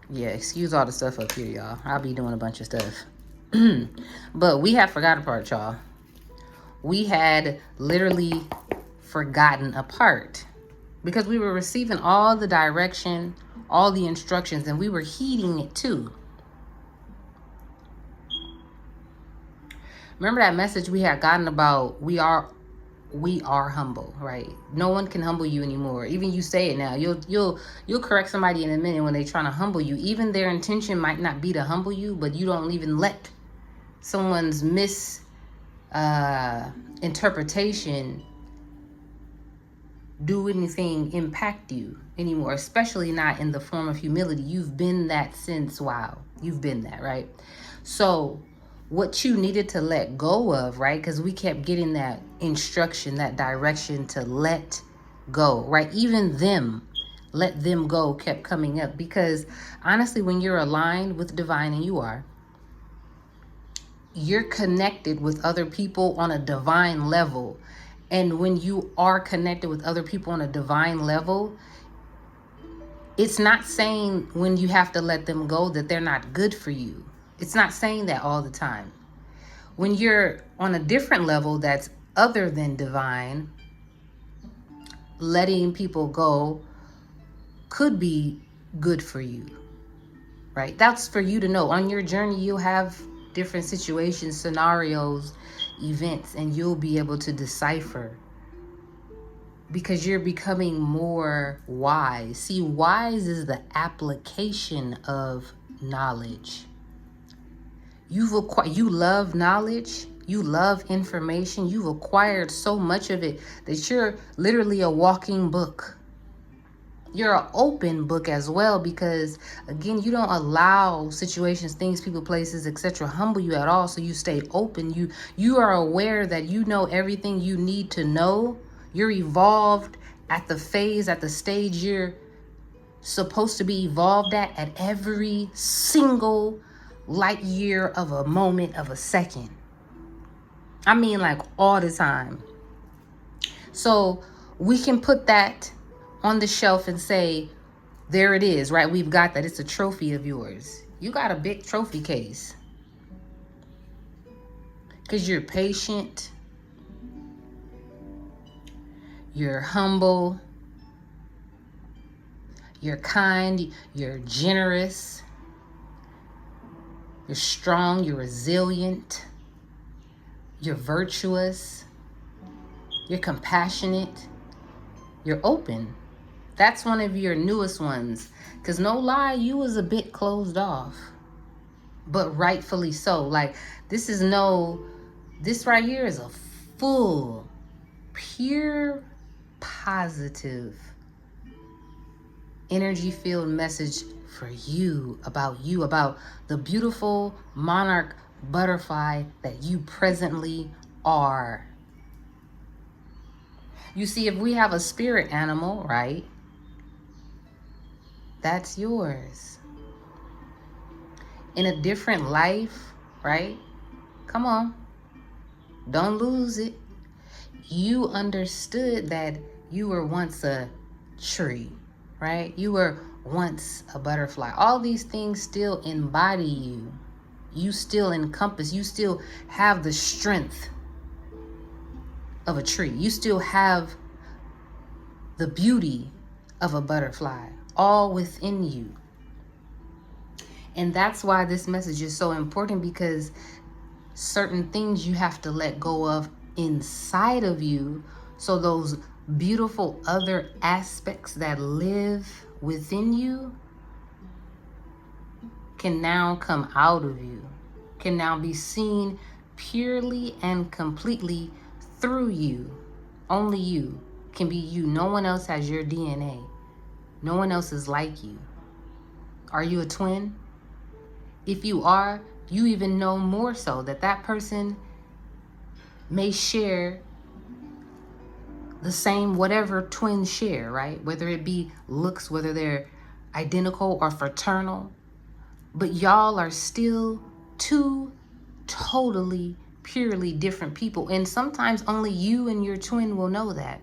Yeah, excuse all the stuff up here, y'all. I'll be doing a bunch of stuff. But we have forgot a part, y'all. We had literally forgotten a part because we were receiving all the direction, all the instructions, and we were heeding it too. Remember that message we had gotten about we are humble, right? No one can humble you anymore. Even you say it now. You'll correct somebody in a minute when they're trying to humble you. Even their intention might not be to humble you, but you don't even let someone's interpretation do anything impact you anymore, especially not in the form of humility. You've been that since, wow, you've been that, right? So what you needed to let go of, right? Because we kept getting that instruction, that direction to let go, right? Even them, let them go kept coming up, because honestly, when you're aligned with divine, and you're connected with other people on a divine level. And when you are connected with other people on a divine level, it's not saying when you have to let them go that they're not good for you. It's not saying that all the time. When you're on a different level that's other than divine, letting people go could be good for you, right? That's for you to know. On your journey, you'll have different situations, scenarios, events, and you'll be able to decipher because you're becoming more wise. See, wise is the application of knowledge. You love knowledge, you love information, you've acquired so much of it that you're literally a walking book. You're an open book as well, because again, you don't allow situations, things, people, places, etc. humble you at all. So you stay open. You are aware that you know everything you need to know. You're evolved at the phase, at the stage you're supposed to be evolved at every single light year of a moment of a second. I mean, like all the time. So we can put that on the shelf and say, there it is, right? We've got that. It's a trophy of yours. You got a big trophy case because you're patient, you're humble, you're kind, you're generous, you're strong, you're resilient, you're virtuous, you're compassionate, you're open. That's one of your newest ones. Because no lie, you was a bit closed off. But rightfully so. Like, this right here is a full, pure, positive, energy-filled message for you, about the beautiful monarch butterfly that you presently are. You see, if we have a spirit animal, right? That's yours. In a different life, right? Come on. Don't lose it. You understood that you were once a tree, right? You were once a butterfly. All these things still embody you. You still encompass, you still have the strength of a tree. You still have the beauty of a butterfly, all within you. And that's why this message is so important, because certain things you have to let go of inside of you, so those beautiful other aspects that live within you can now come out of you, can now be seen purely and completely through you. Only you can be you. No one else has your DNA. No one else is like you. Are you a twin? If you are, you even know more so that that person may share the same whatever twins share, right? Whether it be looks, whether they're identical or fraternal, but y'all are still two totally, purely different people. And sometimes only you and your twin will know that.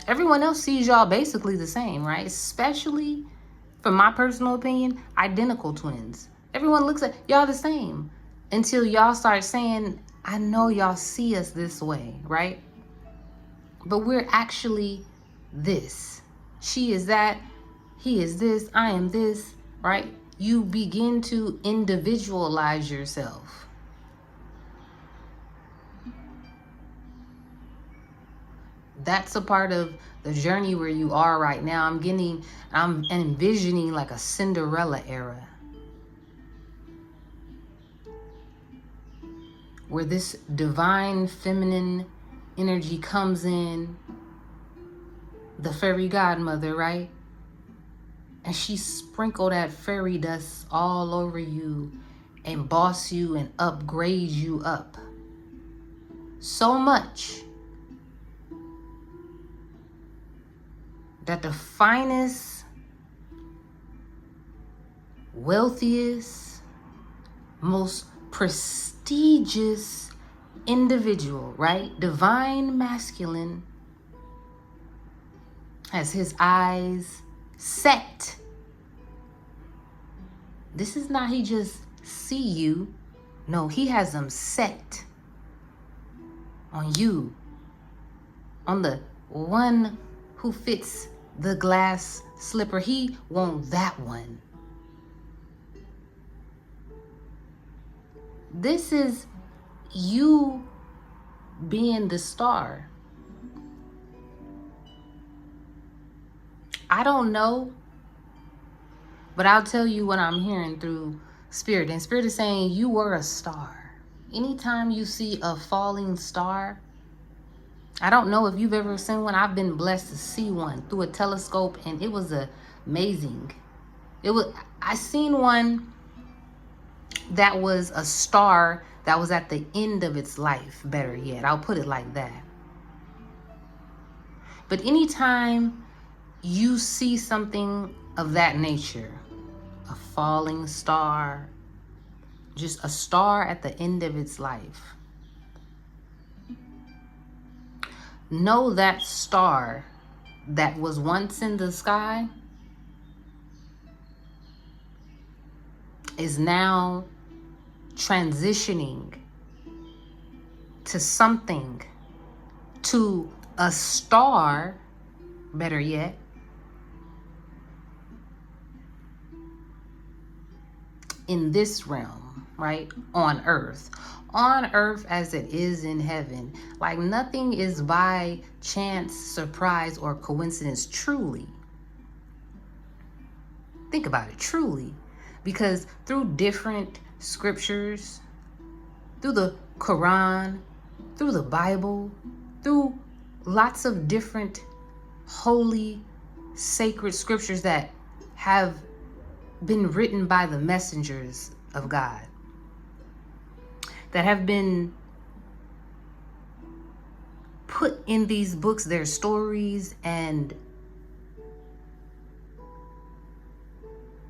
Everyone else sees y'all basically the same, right? Especially from my personal opinion, identical twins. Everyone looks at y'all the same until y'all start saying, I know y'all see us this way, right? But we're actually this. She is that, he is this, I am this, right? You begin to individualize yourself. That's a part of the journey where you are right now. I'm envisioning like a Cinderella era, where this divine feminine energy comes in, the fairy godmother, right? And she sprinkle that fairy dust all over you and boss you and upgrade you up so much that the finest, wealthiest, most prestigious individual, right? Divine masculine has his eyes set. This is not he just see you. No, he has them set on you, on the one who fits the glass slipper. He wants that one. This is you being the star. I don't know, but I'll tell you what I'm hearing through Spirit. And Spirit is saying you were a star. Anytime you see a falling star, I don't know if you've ever seen one. I've been blessed to see one through a telescope, and it was amazing. I seen one that was a star that was at the end of its life, better yet. I'll put it like that. But anytime you see something of that nature, a falling star, just a star at the end of its life, know that star that was once in the sky is now transitioning to something, to a star, better yet, in this realm, right? On earth as it is in heaven. Like nothing is by chance, surprise, or coincidence, truly. Think about it, truly. Because through different scriptures, through the Quran, through the Bible, through lots of different holy, sacred scriptures that have been written by the messengers of God, that have been put in these books, their stories and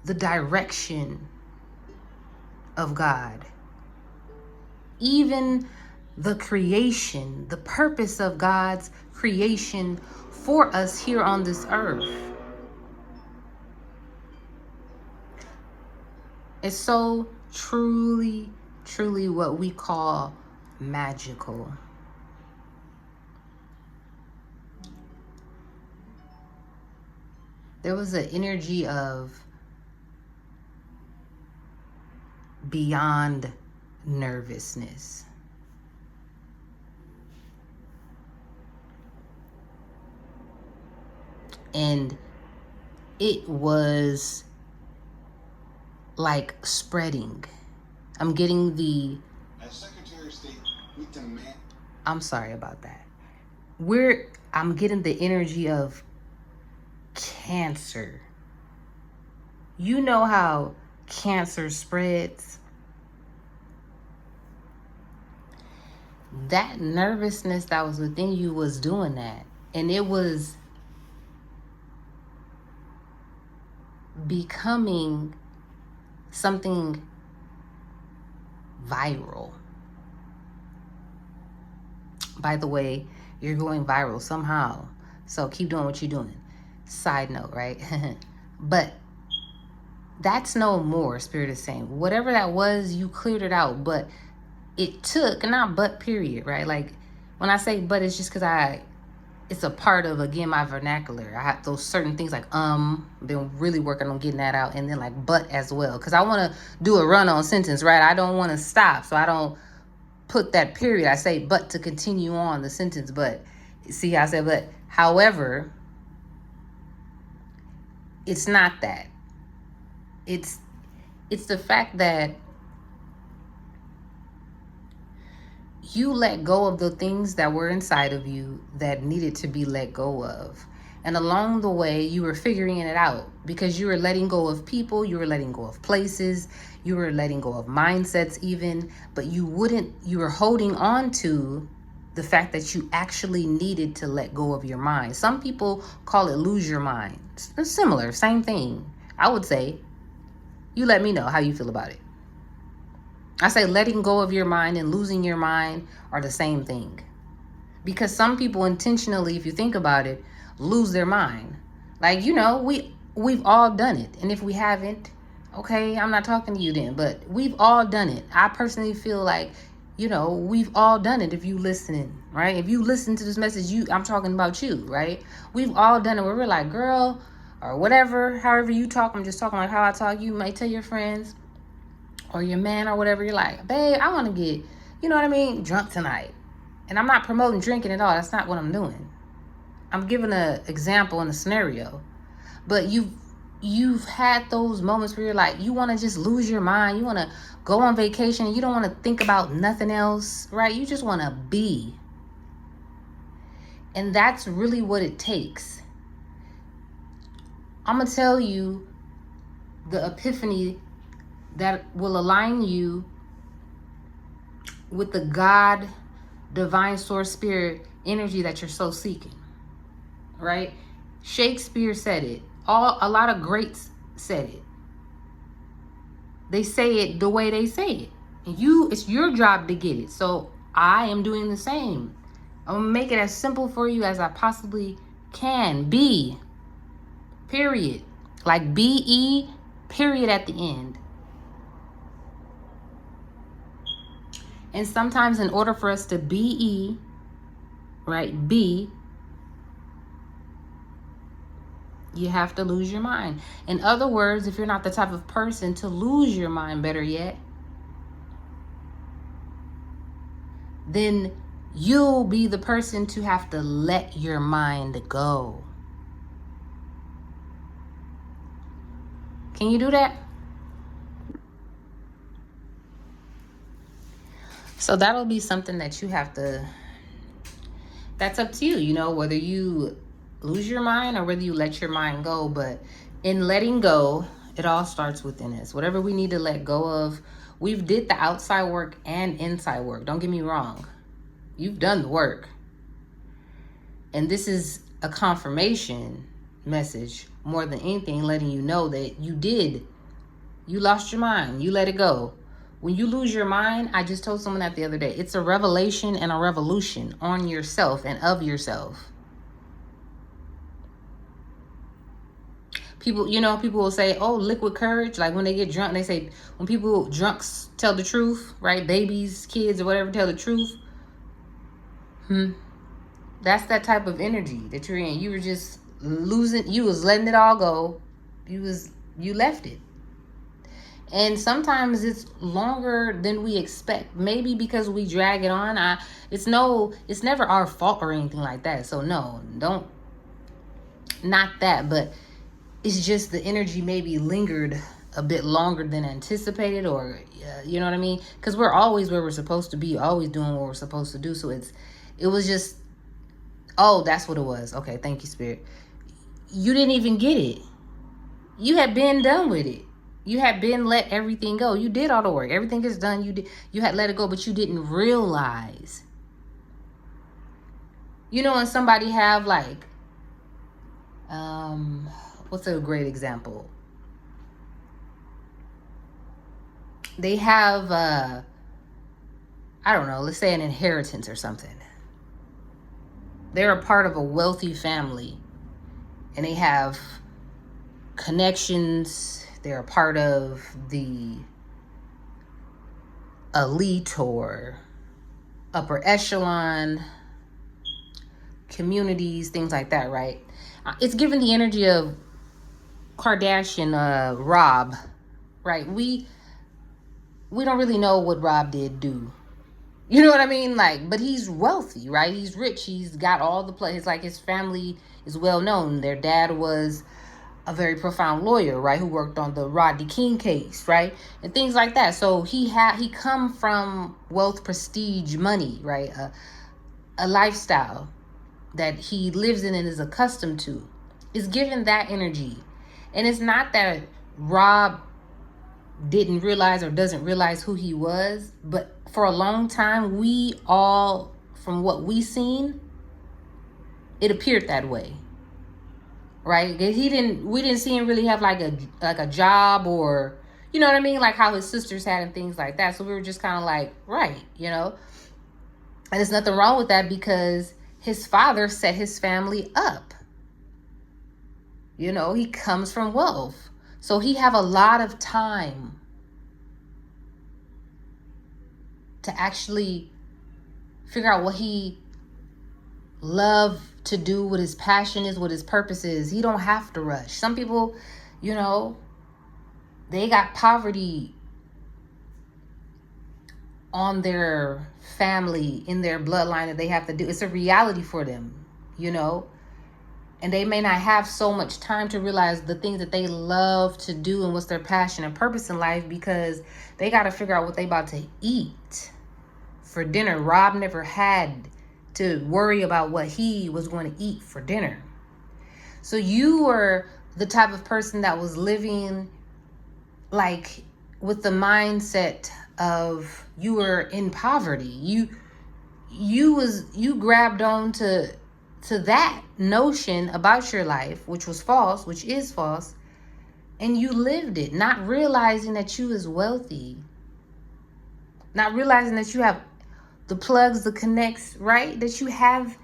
the direction of God. Even the creation, the purpose of God's creation for us here on this earth. It's so truly, truly what we call magical. There was an energy of beyond nervousness. And it was like spreading. I'm getting the... As Secretary of State, we demand... I'm sorry about that. I'm getting the energy of cancer. You know how cancer spreads? That nervousness that was within you was doing that. And it was becoming something viral. By the way, you're going viral somehow. So keep doing what you're doing. Side note, right? But That's no more, Spirit is saying. Whatever that was, you cleared it out. But it took, not but period, right? Like when I say but, it's just because it's a part of, again, my vernacular. I have those certain things like been really working on getting that out, and then like but as well, because I want to do a run-on sentence, right? I don't want to stop, so I don't put that period. I say but to continue on the sentence. But see how I said but. However, it's not that. It's the fact that you let go of the things that were inside of you that needed to be let go of. And along the way, you were figuring it out because you were letting go of people, you were letting go of places, you were letting go of mindsets even, but you were holding on to the fact that you actually needed to let go of your mind. Some people call it lose your mind. It's similar, same thing. I would say, you let me know how you feel about it. I say letting go of your mind and losing your mind are the same thing. Because some people intentionally, if you think about it, lose their mind. Like, we've all done it. And if we haven't, okay, I'm not talking to you then, but we've all done it. I personally feel like, we've all done it if you listening, right? If you listen to this message, I'm talking about you, right? We've all done it where we're like, girl, or whatever, however you talk, I'm just talking like how I talk. You might tell your friends or your man or whatever, you're like, babe, I want to get, drunk tonight. And I'm not promoting drinking at all. That's not what I'm doing. I'm giving an example and a scenario. But you've had those moments where you're like, you want to just lose your mind. You want to go on vacation. You don't want to think about nothing else, right? You just want to be. And that's really what it takes. I'm going to tell you the epiphany that will align you with the God, divine source, spirit energy that you're so seeking, right? Shakespeare said it. A lot of greats said it. They say it the way they say it. And it's your job to get it. So I am doing the same. I'm gonna make it as simple for you as I possibly can. Be, period. Like BE, period at the end. And sometimes in order for us to BE, right, be, you have to lose your mind. In other words, if you're not the type of person to lose your mind, better yet, then you'll be the person to have to let your mind go. Can you do that? So that'll be something that you have to, that's up to you, whether you lose your mind or whether you let your mind go. But in letting go, it all starts within us. Whatever we need to let go of, we've did the outside work and inside work. Don't get me wrong. You've done the work. And this is a confirmation message more than anything, letting you know that you lost your mind. You let it go. When you lose your mind, I just told someone that the other day, it's a revelation and a revolution on yourself and of yourself. People will say, oh, liquid courage. Like when they get drunk, they say, when drunks tell the truth, right? Babies, kids, or whatever tell the truth. That's that type of energy that you're in. You were just losing, you was letting it all go. You left it. And sometimes it's longer than we expect. Maybe because we drag it on. It's never our fault or anything like that. So no, not that. But it's just the energy maybe lingered a bit longer than anticipated, or you know what I mean? Because we're always where we're supposed to be, always doing what we're supposed to do. So it was just, oh, that's what it was. Okay, thank you, Spirit. You didn't even get it. You had been done with it. You had been let everything go. You did all the work. Everything is done. You had let it go, but you didn't realize. When somebody have like, what's a great example? They have, I don't know, let's say an inheritance or something. They're a part of a wealthy family and they have connections. they're a part of the elite or upper echelon communities, things like that, right? It's given the energy of Kardashian, Rob, right? We don't really know what Rob did do. You know what I mean? Like, but he's wealthy, right? He's rich. He's got all the plays. Like, his family is well known. Their dad was a very profound lawyer, right? Who worked on the Rodney King case, right? And things like that. So he come from wealth, prestige, money, right? A lifestyle that he lives in and is accustomed to is given that energy. And it's not that Rob didn't realize or doesn't realize who he was, but for a long time, we all, from what we seen, it appeared that way, right? We didn't see him really have like a job, or, you know what I mean, like how his sisters had and things like that. So we were just kind of like, right, you know. And there's nothing wrong with that, because his father set his family up. You know, he comes from wealth, so he have a lot of time to actually figure out what he love to do, what his passion is, what his purpose is. He don't have to rush. Some people, you know, they got poverty on their family, in their bloodline, that they have to do. It's a reality for them, you know, and they may not have so much time to realize the things that they love to do and what's their passion and purpose in life, because they got to figure out what they about to eat for dinner. Rob never had to worry about what he was going to eat for dinner. So you were the type of person that was living like with the mindset of you were in poverty. You grabbed on to that notion about your life, which was false, which is false, and you lived it, not realizing that you is wealthy, not realizing that you have the plugs, the connects, right? That you have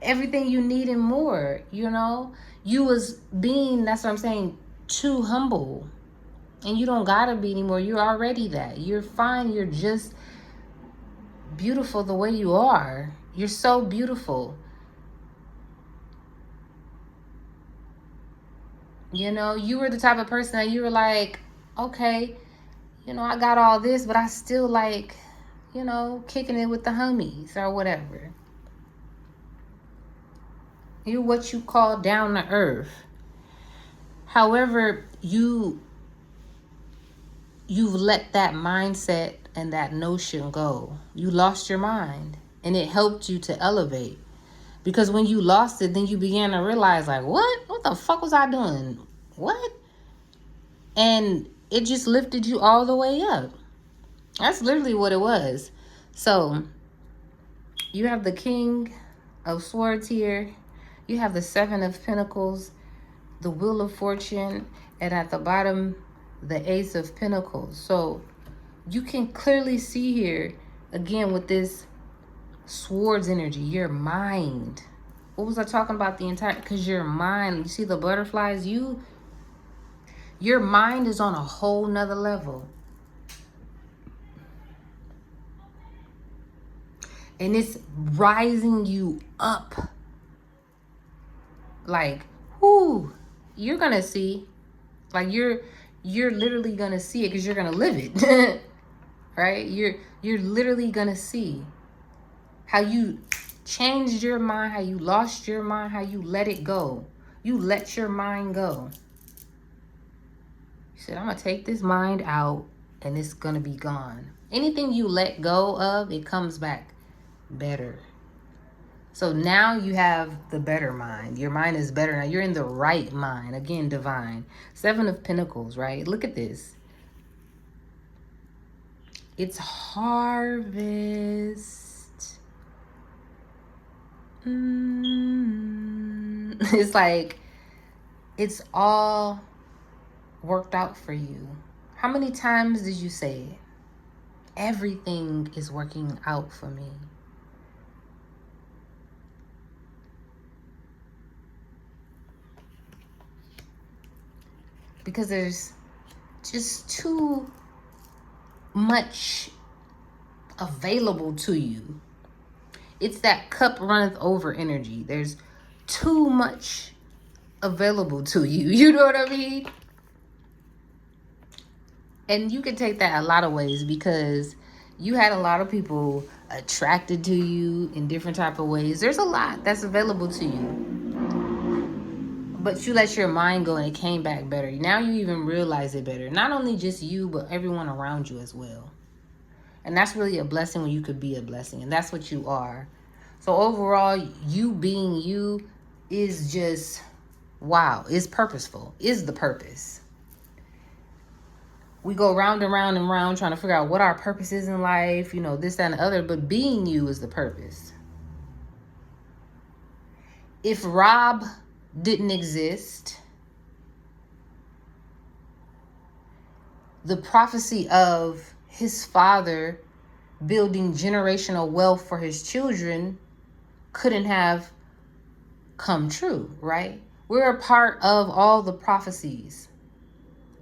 everything you need and more, you know? You was being, that's what I'm saying, too humble. And you don't gotta be anymore. You're already that. You're fine. You're just beautiful the way you are. You're so beautiful. You know, you were the type of person that you were like, okay, you know, I got all this, but I still like, you know, kicking it with the homies or whatever. You're what you call down to earth. However, you've let that mindset and that notion go. You lost your mind, and it helped you to elevate. Because when you lost it, then you began to realize, like, what the fuck was I doing? What? And it just lifted you all the way up. That's literally what it was. So you have the King of Swords here. You have the Seven of Pentacles, the Wheel of Fortune, and at the bottom, the Ace of Pentacles. So you can clearly see here, again, with this Swords energy, your mind. What was I talking about the entire? Because your mind, you see the butterflies, your mind is on a whole nother level. And it's rising you up. Like, whoo, you're gonna see. Like, you're literally gonna see it, because you're gonna live it. Right? You're literally gonna see how you changed your mind, how you lost your mind, how you let it go. You let your mind go. You said, I'm gonna take this mind out and it's gonna be gone. Anything you let go of, it comes back better. So now you have the better mind. Your mind is better now. You're in the right mind. Again, divine. Seven of Pentacles, right? Look at this. It's harvest. It's like it's all worked out for you. How many times did you say it? Everything is working out for me. Because there's just too much available to you. It's that cup runneth over energy. There's too much available to you. You know what I mean? And you can take that a lot of ways, because you had a lot of people attracted to you in different type of ways. There's a lot that's available to you, but you let your mind go and it came back better. Now you even realize it better. Not only just you, but everyone around you as well. And that's really a blessing when you could be a blessing. And that's what you are. So overall, you being you is just, wow, is purposeful, is the purpose. We go round and round and round trying to figure out what our purpose is in life, you know, this, that, and the other. But being you is the purpose. If Rob didn't exist, the prophecy of his father building generational wealth for his children couldn't have come true, right? We're a part of all the prophecies.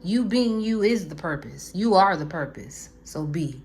You being you is the purpose. You are the purpose. So be.